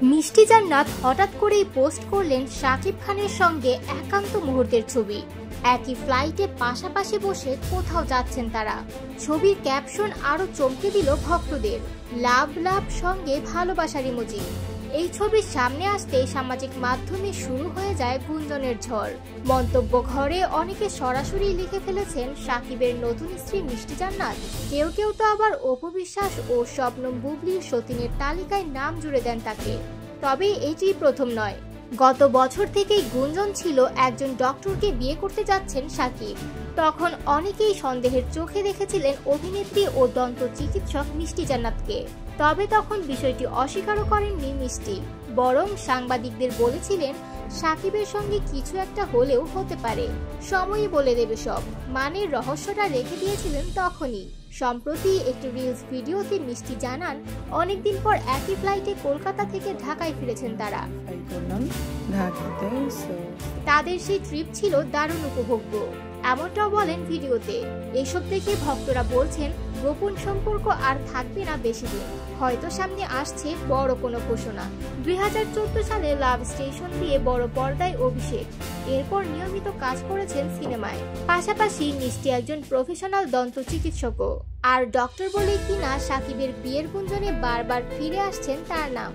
মিষ্টি জান্নাত হঠাৎ করেই পোস্ট করলেন শাকিব খানের সঙ্গে একান্ত মুহূর্তের ছবি। একই ফ্লাইটে পাশাপাশি বসে কোথাও যাচ্ছেন তারা। ছবির ক্যাপশন আরো চমকে দিল ভক্তদের, লাভ লাভ সঙ্গে ভালোবাসার ইমোজি। এই ছবির সামনে আসতে সামাজিক মাধ্যমে শুরু হয়ে যায় গুঞ্জনের ঝড়। মন্তব্য ঘরে অনেকে সরাসরি লিখে ফেলেছেন শাকিবের নতুন স্ত্রী মিষ্টি জান্নাত। কেউ কেউ তো আবার অপু বিশ্বাস ও শবনম বুবলির সতীনের তালিকায় নাম জুড়ে দেন তাকে। তবে এটি প্রথম নয়, গত বছর থেকেই গুঞ্জন ছিল একজন ডক্টরকে বিয়ে করতে যাচ্ছেন শাকিব। তখন অনেকেই সন্দেহের চোখে দেখেছিলেন অভিনেত্রী ও দন্ত চিকিৎসক মিষ্টি জান্নাতকে। তবে তখন বিষয়টি অস্বীকারও করেননি মিষ্টি, বরং সাংবাদিকদের বলেছিলেন শাকিবের সঙ্গে কিছু একটা হলেও হতে পারে, সময়ই বলে দেবে সব। মানের রহস্যটা রেখে দিয়েছিলেন তখনই। সম্প্রতি একটি রিলস ভিডিওতে মিষ্টি জানান অনেকদিন পর একই ফ্লাইটে কলকাতা থেকে ঢাকায় ফিরেছেন তারা। তাদের সেই ট্রিপ ছিল দারুণ উপভোগ্য, এমনটাও বলেন ভিডিওতে। এসব দেখে ভক্তরা বলছেন গোপন সম্পর্ক আর থাকবে না বেশি দিন, হয়তো সামনে আসছে বড় কোনো ঘোষণা। 2014 সালে লাভ স্টেশন দিয়ে বড় পর্দায় অভিষেক, এরপর নিয়মিত কাজ করেছেন সিনেমায়। পাশাপাশি মিষ্টি একজন প্রফেশনাল দন্ত চিকিৎসকও, আর ডক্টর বলেই কিনা শাকিবের বিয়ের গুঞ্জনে বারবার ফিরে আসছেন তার নাম।